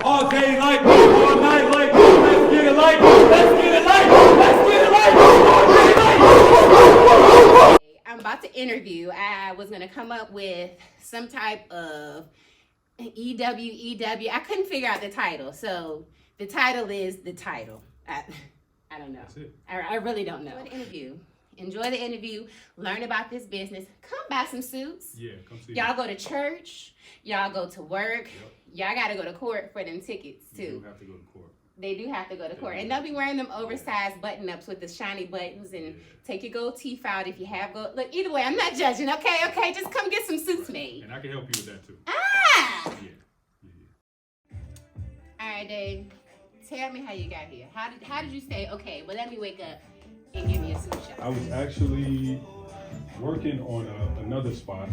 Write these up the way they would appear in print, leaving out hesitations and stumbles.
All day like, all night like, let's get it like, let's get it like, let's get it like, all day like. I'm about to interview. I was going to come up with some type of EW. I couldn't figure out the title. So the title is the title. I don't know. That's it. I really don't know. Enjoy the interview. Learn about this business. Come buy some suits. Yeah, come see Y'all go to church. Y'all go to work. Yep. Y'all got to go to court for them tickets too. You do have to go to court. They do have to go to court. And don't be wearing them oversized button-ups with the shiny buttons, and take your gold teeth out if you have gold. Look, either way, I'm not judging, okay? Just come get some suits made. And I can help you with that too. Ah! Yeah. All right, Dave. Tell me how you got here. How did you say, okay, well, let me wake up and give me a suit shop? I was actually working on another spot,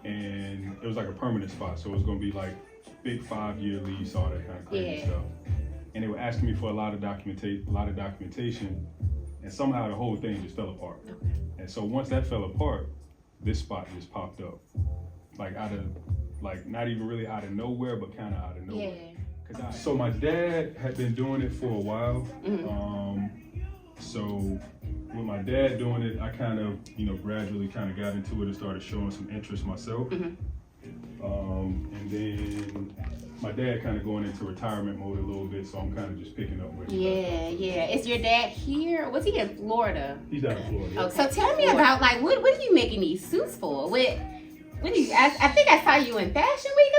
and it was like a permanent spot, so it was gonna be like big 5-year lease, all that kind of crazy stuff. And they were asking me for a lot of documentation, and somehow the whole thing just fell apart. Okay. And so once that fell apart, this spot just popped up, like not even really out of nowhere, but kind of out of nowhere. Yeah. So my dad had been doing it for a while. So with my dad doing it, I kind of, gradually kind of got into it and started showing some interest myself. And then my dad kind of going into retirement mode a little bit, so I'm kind of just picking up where he left off. Yeah. Is your dad here? Was he in Florida? He's down in Florida. Oh, so tell me about, like, what are you making these suits for? What do you? I think I saw you in Fashion Week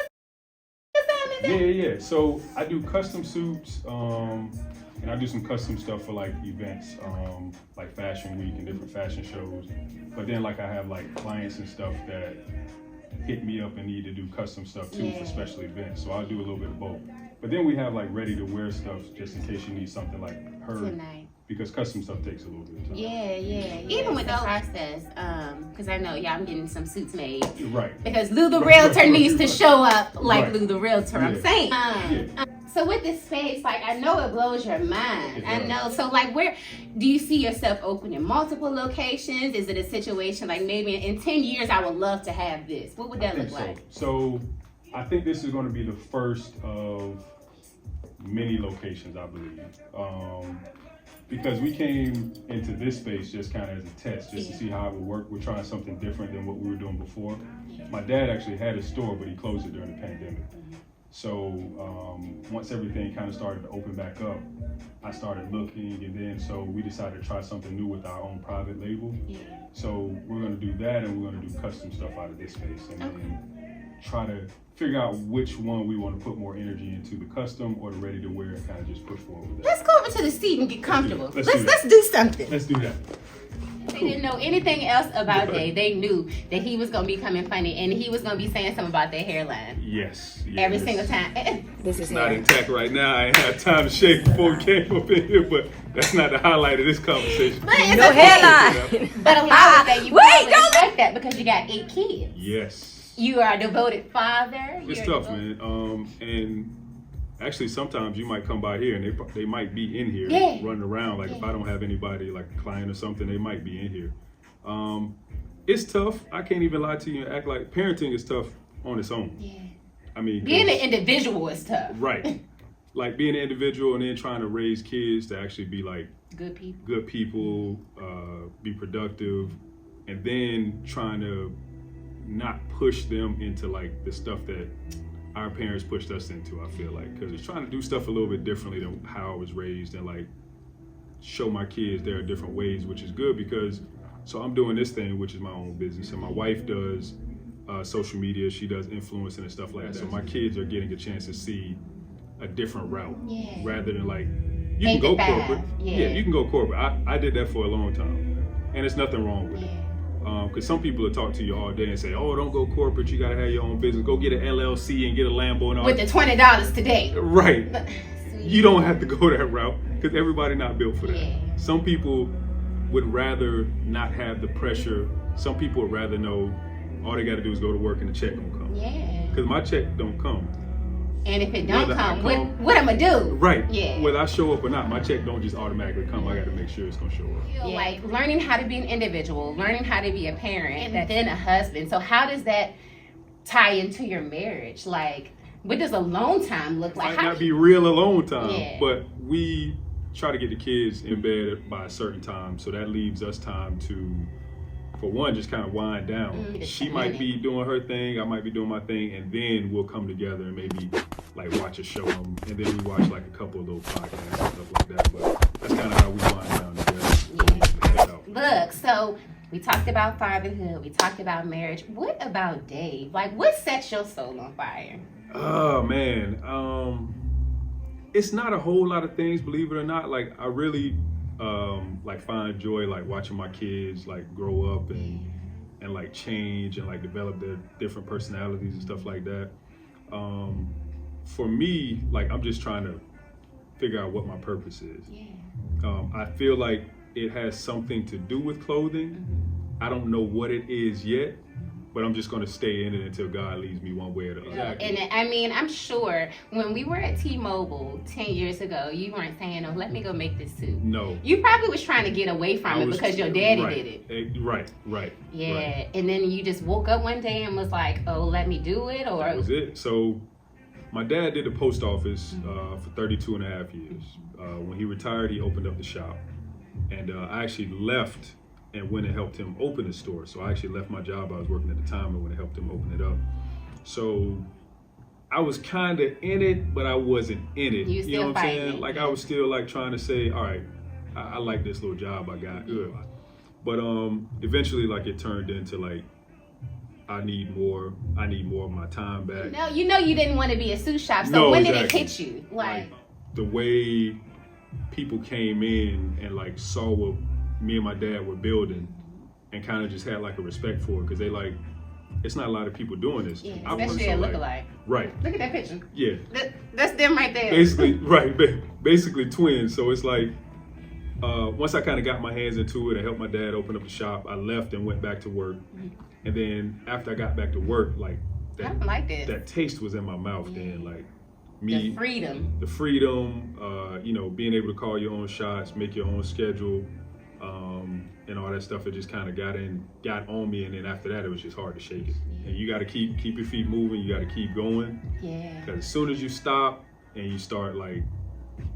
or something. Yeah. So I do custom suits, and I do some custom stuff for like events, like Fashion Week and different fashion shows. But then like I have like clients and stuff that hit me up and need to do custom stuff too for special events. So I'll do a little bit of both. But then we have like ready to wear stuff just in case you need something like her. Tonight. Because custom stuff takes a little bit of time. Yeah. Even with the process, because I know, I'm getting some suits made. Right. Because Lou the Realtor needs to show up like Lou the Realtor, I'm saying. So with this space, like, I know it blows your mind. I know. So like, where do you see yourself opening multiple locations? Is it a situation like maybe in 10 years, I would love to have this? What would that look like? So I think this is going to be the first of many locations, I believe. Because we came into this space just kind of as a test, just to see how it would work. We're trying something different than what we were doing before. My dad actually had a store, but he closed it during the pandemic. So once everything kind of started to open back up, I started looking, and then so we decided to try something new with our own private label. So we're going to do that, and we're going to do custom stuff out of this space, and then try to figure out which one we want to put more energy into, the custom or the ready to wear, and kind of just push forward with that. Let's go over to the seat and get comfortable. Let's do something. Let's do that. They didn't know anything else about Dave. They knew that he was going to be coming funny, and he was going to be saying something about their hairline. Yes. Every single time. This is not intact right now. I ain't had time to shave before we came up in here, but that's not the highlight of this conversation. But it's No hairline. But allow it that you don't like that because you got 8 kids. Yes. You are a devoted father. It's tough, man. And actually, sometimes you might come by here and they might be in here running around. Like if I don't have anybody, like a client or something, they might be in here. It's tough. I can't even lie to you and act like parenting is tough on its own. Yeah. I mean, being an individual is tough. Right. Like being an individual and then trying to raise kids to actually be like good people, be productive, and then trying to not push them into like the stuff that our parents pushed us into, I feel like, because it's trying to do stuff a little bit differently than how I was raised, and like show my kids there are different ways, which is good because so I'm doing this thing, which is my own business, and my wife does social media, she does influencing and stuff like that. So my kids are getting a chance to see a different route rather than like you can go corporate. Yeah, you can go corporate. I did that for a long time, and there's nothing wrong with it. Because some people will talk to you all day and say, oh, don't go corporate, you gotta have your own business, go get an LLC and get a Lambo and all with the $20 today. Right. You don't have to go that route because everybody not built for that. Some people would rather not have the pressure. Some people would rather know all they gotta do is go to work and the check gonna come. Because my check don't come. And if it don't come, what I'm gonna do? Right. Yeah. Whether I show up or not, my check don't just automatically come. I got to make sure it's gonna show up. Like learning how to be an individual, learning how to be a parent, and then a husband. So how does that tie into your marriage? Like, What does alone time look like? Might not be real alone time, Yeah. but we try to get the kids in bed by a certain time, so that leaves us time to, for one, just kind of wind down. She might be doing her thing, I might be doing my thing, and then we'll come together and maybe like watch a show, and then we watch like a couple of little podcasts and stuff like that. But that's kind of how we wind down together. Look, so we talked about fatherhood, we talked about marriage. What about Dave? Like, what sets your soul on fire? Oh man, it's not a whole lot of things, believe it or not. Like I really like find joy like watching my kids like grow up and like change and like develop their different personalities and stuff like that. For me, like I'm just trying to figure out what my purpose is. I feel like it has something to do with clothing. I don't know what it is yet, but I'm just going to stay in it until God leads me one way or the other. And I mean, I'm sure when we were at T-Mobile 10 years ago, you weren't saying, oh, let me go make this suit. No. You probably was trying to get away from it because your daddy did it. Right. Yeah. Right. And then you just woke up one day and was like, oh, let me do it? Or that was it. So my dad did the post office for 32 and a half years. When he retired, he opened up the shop. And I actually left and went and helped him open the store. So I actually left my job I was working at the time and went and helped him open it up. So I was kind of in it, but I wasn't in it. You know what I'm saying? Like I was still like trying to say, all right, I like this little job I got. But eventually like it turned into like, I need more of my time back. No, you know you didn't want to be a sous shop. So no, when exactly. did it hit you? Like the way people came in and like saw what me and my dad were building and kind of just had like a respect for it, because they like, it's not a lot of people doing this. Yeah, especially a lookalike. Right. Look at that picture. Yeah. That's them right there. Basically, right. Basically twins. So it's like, once I kind of got my hands into it and helped my dad open up the shop, I left and went back to work. And then after I got back to work, like I don't like this. That taste was in my mouth then, like me. The freedom, you know, being able to call your own shots, make your own schedule, and all that stuff. It just kind of got on me, and then after that, it was just hard to shake it. And you got to keep your feet moving. You got to keep going. Yeah. Because as soon as you stop and you start like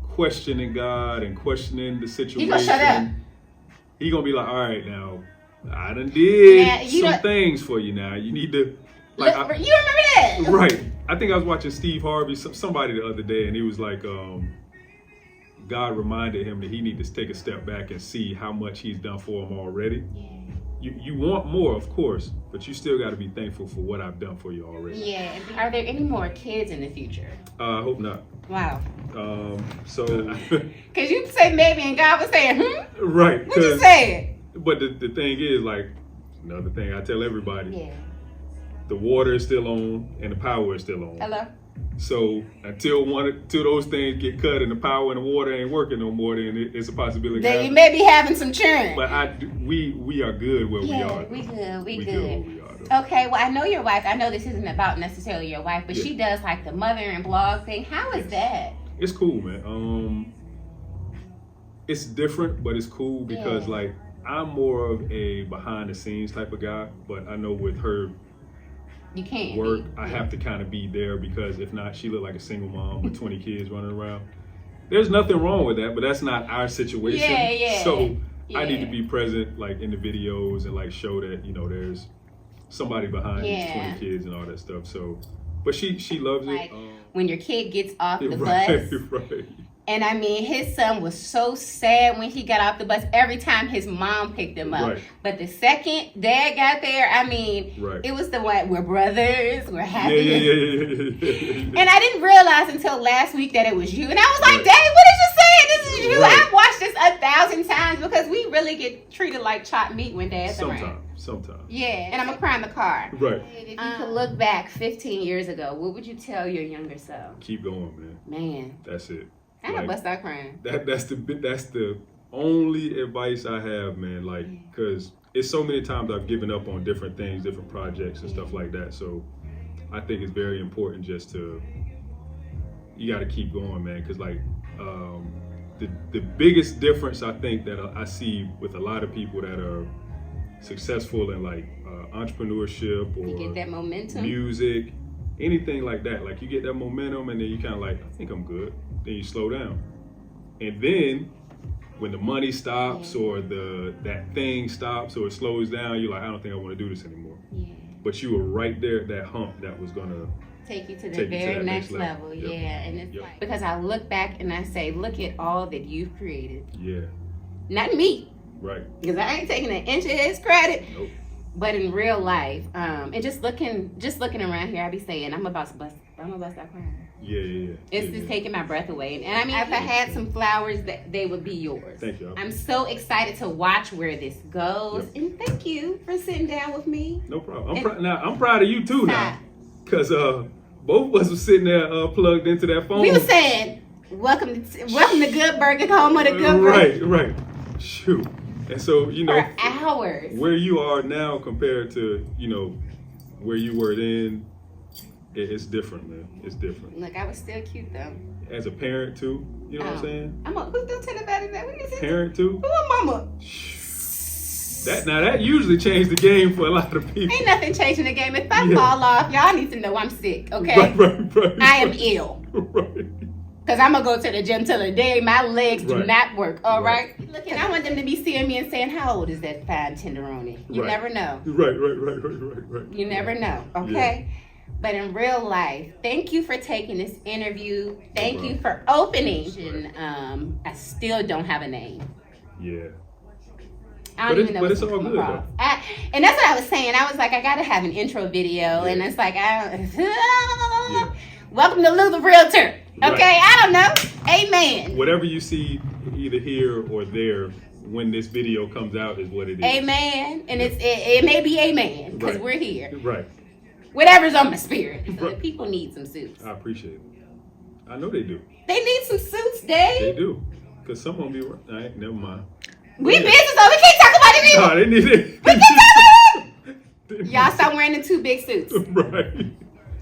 questioning God and questioning the situation, He gonna shut up. He gonna be like, all right, now I done did some things for you. Now you need to. Like, you remember that? Right. I think I was watching Steve Harvey, somebody the other day, and he was like, God reminded him that he needed to take a step back and see how much he's done for him already. Yeah. You want more, of course, but you still got to be thankful for what I've done for you already. Yeah. Are there any more kids in the future? I hope not. Wow. So. Because you say maybe, and God was saying, Right. What you saying? But the thing is, like, another thing I tell everybody. Yeah. The water is still on and the power is still on. Hello? So until those things get cut and the power and the water ain't working no more, then it's a possibility. Then you may be having some churn. But we are good where we are. We good. We good. Where we are, okay, well, I know your wife. I know this isn't about necessarily your wife, but she does like the mother and blog thing. How is that? It's cool, man. It's different, but it's cool because like I'm more of a behind the scenes type of guy, but I know with her you can't work, I have to kind of be there, because if not, she look like a single mom with 20 kids running around. There's nothing wrong with that, but that's not our situation. So I need to be present, like in the videos, and like show that, you know, there's somebody behind these 20 kids and all that stuff. So, but she loves it. When your kid gets off the bus. Right. And I mean, his son was so sad when he got off the bus every time his mom picked him up. Right. But the second dad got there, I mean, it was the one, we're brothers, we're happy. Yeah. And I didn't realize until last week that it was you. And I was like, Dad, what did you say? This is you. I've watched this 1,000 times because we really get treated like chopped meat when Dad's around. Sometimes. Yeah, and I'm going to cry in the car. Right. If you could look back 15 years ago, what would you tell your younger self? Keep going, man. Man. That's it. I gotta bust out crying. That's the only advice I have, man. Like, cause it's so many times I've given up on different things, different projects and stuff like that. So I think it's very important just to, you got to keep going, man. Cause like the biggest difference I think that I see with a lot of people that are successful in like entrepreneurship or you get that momentum. Music anything like that. Like you get that momentum and then you kind of like, I think I'm good. Then you slow down. And then when the money stops or that thing stops or it slows down, you're like, I don't think I want to do this anymore. Yeah. But you were right there at that hump that was going to take you to the very next level. Yep. Yeah. And it's like, because I look back and I say, look at all that you've created. Yeah. Not me. Right. Because I ain't taking an inch of his credit. Nope. But in real life, and just looking around here, I be saying, I'm about to start crying. Yeah. It's just taking my breath away. And I mean, if I had some flowers, that they would be yours. Thank you. I'm so excited to watch where this goes. Yep. And thank you for sitting down with me. No problem. I'm proud of you too now. Because both of us were sitting there plugged into that phone. We were saying, welcome to Good Burger, home of the Good Burger. Right. Shoot. And so, you know, for hours. Where you are now compared to, you know, where you were then, it's different, man. It's different. Look, I was still cute though. As a parent too, you know what I'm saying? Who's still telling about that? What is it? Parent too? Who a mama? That usually changed the game for a lot of people. Ain't nothing changing the game. If I fall off, y'all need to know I'm sick, okay? Right. I am ill. Right. Because I'm going to go to the gym till the day my legs do not work, all right? Look, and I want them to be seeing me and saying, how old is that fine tenderoni? You never know. Right. You never know, okay? Yeah. But in real life, thank you for taking this interview. Thank you for opening. And I still don't have a name. Yeah. I don't even know. But it's all good, though. And that's what I was saying. I was like, I got to have an intro video. And it's like, welcome to Lou the Realtor. Okay, I don't know. Amen. Whatever you see either here or there when this video comes out is what it is. Amen. And it may be amen because we're here. Right. Whatever's on my spirit. So the people need some suits. I appreciate it. I know they do. They need some suits, Dave. They do. Because some of them be right. All right, never mind. We business, so we can't talk about it either. No, they need it. We can't talk about it. Y'all stop wearing the 2 big suits. Right.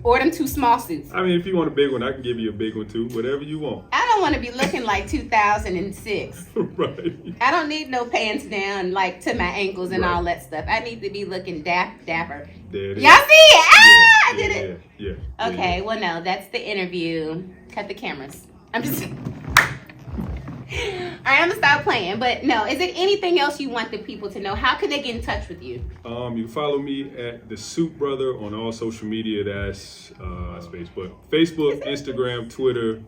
Or them 2 small suits. I mean, if you want a big one, I can give you a big one too. Whatever you want. I don't want to be looking like 2006. Right. I don't need no pants down like to my ankles and all that stuff. I need to be looking dapper. There it is. Y'all see it? I did it. Yeah. Okay, well, no, that's the interview. Cut the cameras. I'm just... All right, I'm gonna stop playing. But no, is there anything else you want the people to know? How can they get in touch with you? You can follow me at the Soup Brother on all social media. That's Facebook, Instagram, Twitter.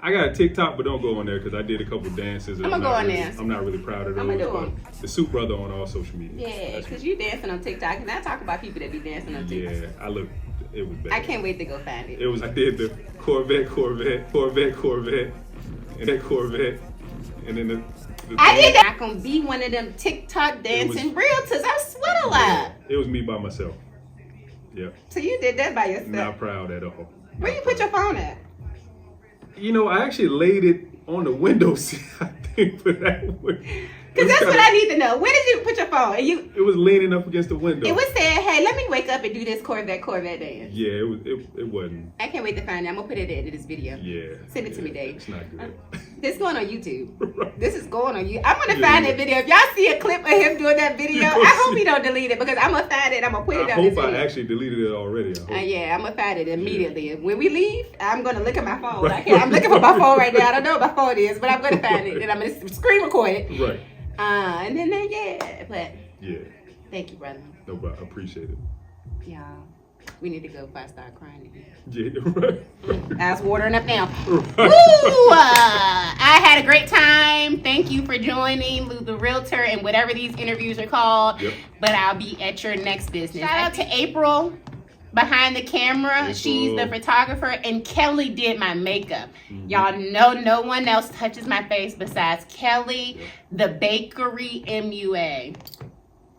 I got a TikTok, but don't go on there because I did a couple dances. And I'm gonna go on there. I'm not really proud of those. I'm gonna do them. The Soup Brother on all social media. Yeah, because you dancing on TikTok, and I talk about people that be dancing on TikTok. Yeah, it was bad. I can't wait to go find it. I did the Corvette, and that Corvette, and then the I did that. I'm gonna be one of them TikTok dancing realtors. I swear to God. It was me by myself. Yeah. So you did that by yourself? Not proud at all. Where you put your phone at? You know, I actually laid it on the window seat, I think, for that one. Because that's what I need to know. Where did you put your phone? It was leaning up against the window. It was saying, hey, let me wake up and do this Corvette dance. Yeah, it wasn't. I can't wait to find it. I'm going to put it in this video. Yeah. Send it to me, Dave. It's not good. This is going on YouTube. Right. This is going on YouTube. I'm going to find that video. If y'all see a clip of him doing that video, I hope he don't delete it because I'm going to find it. I'm going to put it on this video. I hope I actually deleted it already. Yeah, I'm going to find it immediately. Yeah. When we leave, I'm going to look at my phone. Right. I'm looking for my phone right now. I don't know what my phone is, but I'm going to find it. And I'm going to screen record it. Right. And then but thank you, brother. No problem. I appreciate it. Y'all, we need to go before I start crying again. Yeah, right. I was watering up now. Right. Woo! I had a great time. Thank you for joining Lou the Realtor and whatever these interviews are called. Yep. But I'll be at your next business. Shout out to April behind the camera. She's the photographer, and Kelly did my makeup. Mm-hmm. Y'all know no one else touches my face besides Kelly, the Bakery MUA.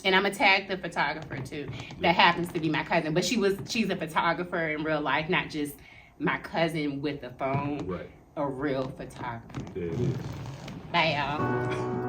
And I'm gonna tag the photographer too. That happens to be my cousin, but she's a photographer in real life, not just my cousin with a phone. Right. A real photographer. There it is. Bye, y'all.